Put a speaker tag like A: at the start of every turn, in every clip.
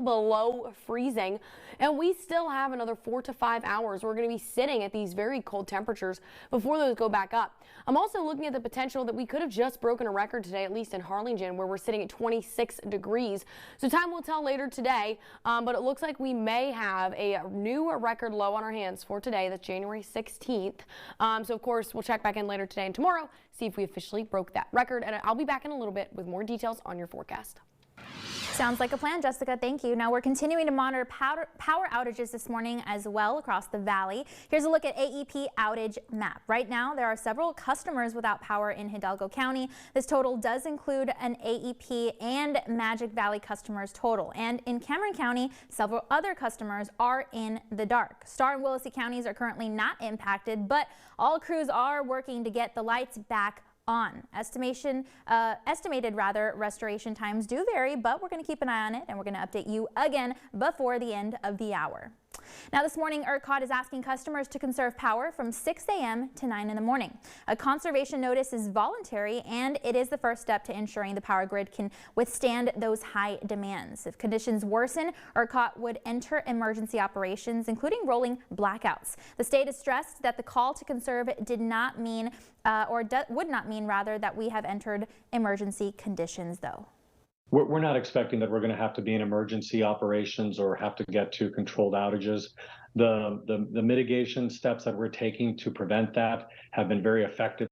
A: below freezing, and we still have another 4 to 5 hours. We're going to be sitting at these very cold temperatures before those go back up. I'm also looking at the potential that we could have just broken a record today, at least in Harlingen, where we're sitting at 26 degrees. So time will tell later today, but it looks like we may have a new record low on our hands for today. That's January 16th. So of course we'll check back in later today and tomorrow, see if we officially broke that record, and I'll be back in a little bit with more details on your forecast.
B: Sounds like a plan, Jessica. Thank you. Now we're continuing to monitor power outages this morning as well across the valley. Here's a look at AEP outage map. Right now, there are several customers without power in Hidalgo County. This total does include an AEP and Magic Valley customers total. And in Cameron County, several other customers are in the dark. Starr and Willacy counties are currently not impacted, but all crews are working to get the lights back on. Estimated restoration times do vary, but we're going to keep an eye on it, and we're going to update you again before the end of the hour. Now this morning, ERCOT is asking customers to conserve power from 6 a.m. to 9 in the morning. A conservation notice is voluntary, and it is the first step to ensuring the power grid can withstand those high demands. If conditions worsen, ERCOT would enter emergency operations, including rolling blackouts. The state has stressed that the call to conserve did not mean, would not mean rather, that we have entered emergency conditions, though.
C: We're not expecting that we're going to have to be in emergency operations or have to get to controlled outages. The mitigation steps that we're taking to prevent that have been very effective.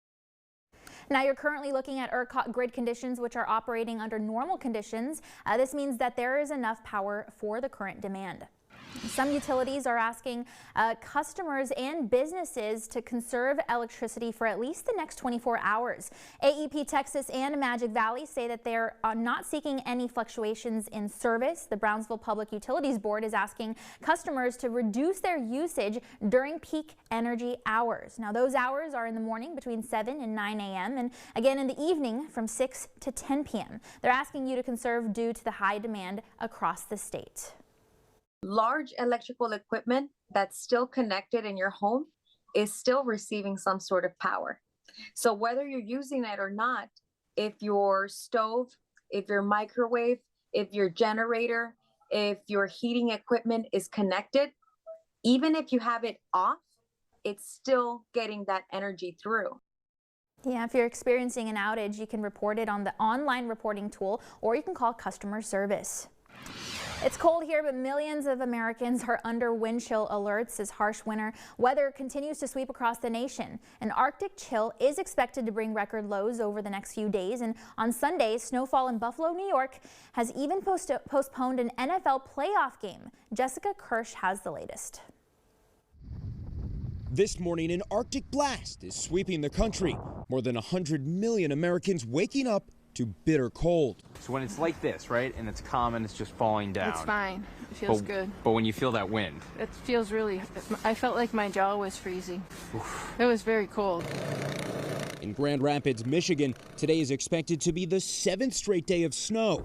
B: Now you're currently looking at ERCOT grid conditions, which are operating under normal conditions. This means that there is enough power for the current demand. Some utilities are asking customers and businesses to conserve electricity for at least the next 24 hours. AEP Texas and Magic Valley say that they're not seeking any fluctuations in service. The Brownsville Public Utilities Board is asking customers to reduce their usage during peak energy hours. Now those hours are in the morning between 7 and 9 a.m. and again in the evening from 6 to 10 p.m. They're asking you to conserve due to the high demand across the state.
D: Large electrical equipment that's still connected in your home is still receiving some sort of power. So whether you're using it or not, if your stove, if your microwave, if your generator, if your heating equipment is connected, even if you have it off, it's still getting that energy through.
B: Yeah, if you're experiencing an outage, you can report it on the online reporting tool, or you can call customer service. It's cold here, but millions of Americans are under wind chill alerts as harsh winter weather continues to sweep across the nation. An Arctic chill is expected to bring record lows over the next few days, and on Sunday, snowfall in Buffalo, New York has even postponed an NFL playoff game. Jessica Kirsch has the latest.
E: This morning, an Arctic blast is sweeping the country. More than 100 million Americans waking up to bitter cold.
F: So when it's like this, right, and it's calm and it's just falling down.
G: It's fine. It feels good.
F: But when you feel that wind.
G: It feels really, I felt like my jaw was freezing. Oof. It was very cold.
E: In Grand Rapids, Michigan, today is expected to be the 7th straight day of snow.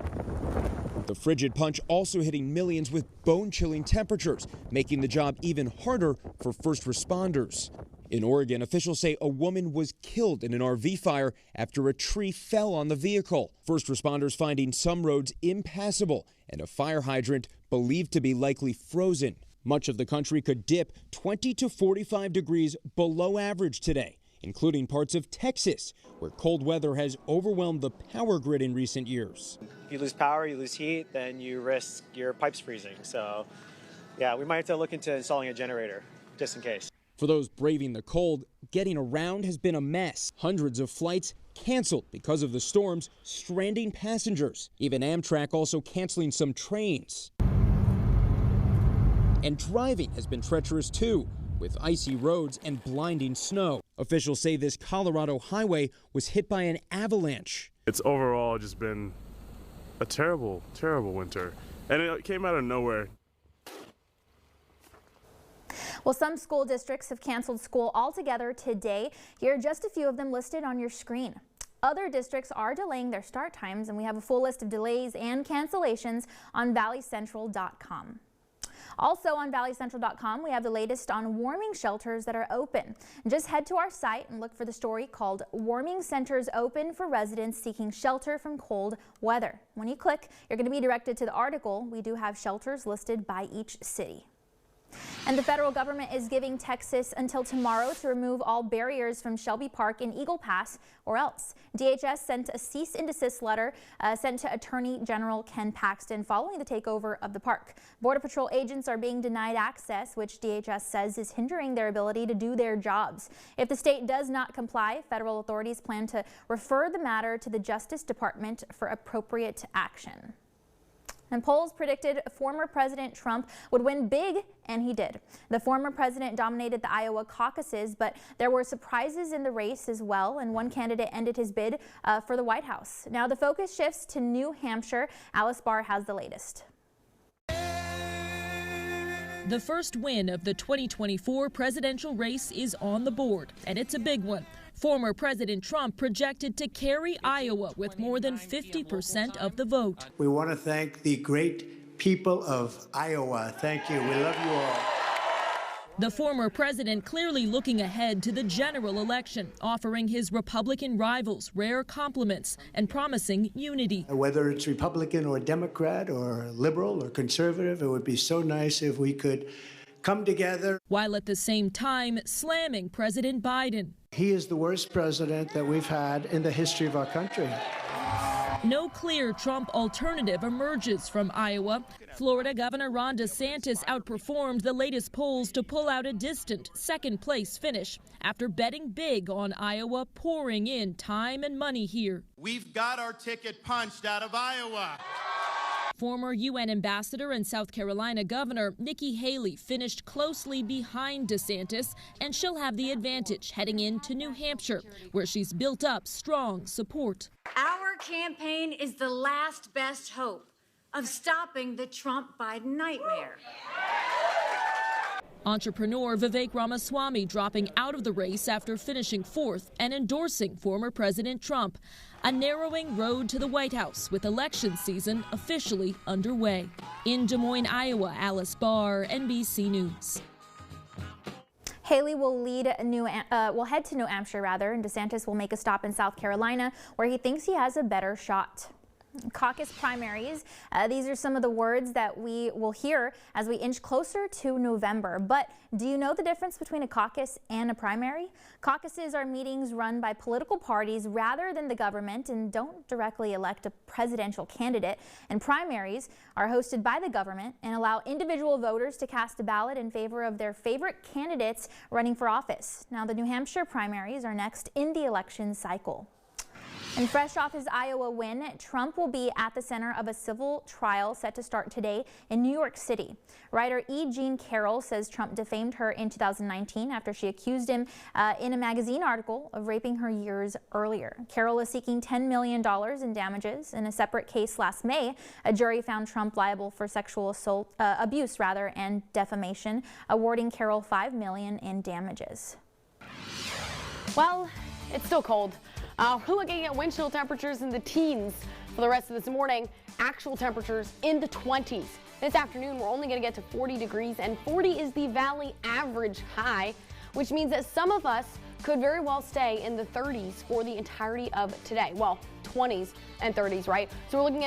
E: The frigid punch also hitting millions with bone-chilling temperatures, making the job even harder for first responders. In Oregon, officials say a woman was killed in an RV fire after a tree fell on the vehicle. First responders finding some roads impassable and a fire hydrant believed to be likely frozen. Much of the country could dip 20 to 45 degrees below average today, including parts of Texas, where cold weather has overwhelmed the power grid in recent years.
H: If you lose power, you lose heat, then you risk your pipes freezing. So, yeah, we might have to look into installing a generator, just in case.
E: For those braving the cold, getting around has been a mess. Hundreds of flights canceled because of the storms, stranding passengers. Even Amtrak also canceling some trains. And driving has been treacherous too, with icy roads and blinding snow. Officials say this Colorado highway was hit by an avalanche.
I: It's overall just been a terrible, terrible winter. And it came out of nowhere.
B: Well, some school districts have canceled school altogether today. Here are just a few of them listed on your screen. Other districts are delaying their start times, and we have a full list of delays and cancellations on valleycentral.com. Also on valleycentral.com, we have the latest on warming shelters that are open. Just head to our site and look for the story called Warming Centers Open for Residents Seeking Shelter from Cold Weather. When you click, you're going to be directed to the article. We do have shelters listed by each city. And the federal government is giving Texas until tomorrow to remove all barriers from Shelby Park in Eagle Pass, or else. DHS sent a cease and desist letter sent to Attorney General Ken Paxton following the takeover of the park. Border Patrol agents are being denied access, which DHS says is hindering their ability to do their jobs. If the state does not comply, federal authorities plan to refer the matter to the Justice Department for appropriate action. And polls predicted former President Trump would win big, and he did. The former president dominated the Iowa caucuses, but there were surprises in the race as well, and one candidate ended his bid for the White House. Now the focus shifts to New Hampshire. Alice Barr has the latest.
J: The first win of the 2024 presidential race is on the board, and it's a big one. Former President Trump projected to carry Iowa with more than 50% of the vote.
K: We want to thank the great people of Iowa. Thank you. We love you all.
J: The former president clearly looking ahead to the general election, offering his Republican rivals rare compliments and promising unity.
K: Whether it's Republican or Democrat or liberal or conservative, it would be so nice if we could come together.
J: While at the same time slamming President Biden.
K: He is the worst president that we've had in the history of our country.
J: No clear Trump alternative emerges from Iowa. Florida Governor Ron DeSantis outperformed the latest polls to pull out a distant second-place finish after betting big on Iowa pouring in time and money here.
L: We've got our ticket punched out of Iowa.
J: Former UN ambassador and South Carolina Governor Nikki Haley finished closely behind DeSantis, and she'll have the advantage heading into New Hampshire, where she's built up strong support.
M: Our campaign is the last best hope of stopping the Trump-Biden nightmare.
J: Entrepreneur Vivek Ramaswamy dropping out of the race after finishing fourth and endorsing former President Trump. A narrowing road to the White House with election season officially underway. In Des Moines, Iowa, Alice Barr, NBC News.
B: Haley will head to New Hampshire, and DeSantis will make a stop in South Carolina, where he thinks he has a better shot. Caucus primaries. These are some of the words that we will hear as we inch closer to November. But do you know the difference between a caucus and a primary? Caucuses are meetings run by political parties rather than the government and don't directly elect a presidential candidate. And primaries are hosted by the government and allow individual voters to cast a ballot in favor of their favorite candidates running for office. Now, the New Hampshire primaries are next in the election cycle. And fresh off his Iowa win, Trump will be at the center of a civil trial set to start today in New York City. Writer E. Jean Carroll says Trump defamed her in 2019 after she accused him in a magazine article of raping her years earlier. Carroll is seeking $10 million in damages. In a separate case last May, a jury found Trump liable for sexual abuse and defamation, awarding Carroll $5 million in damages.
A: Well, it's still cold. We're looking at wind chill temperatures in the teens for the rest of this morning. Actual temperatures in the 20s. This afternoon, we're only going to get to 40 degrees, and 40 is the valley average high, which means that some of us could very well stay in the 30s for the entirety of today. Well, 20s and 30s, right? So we're looking at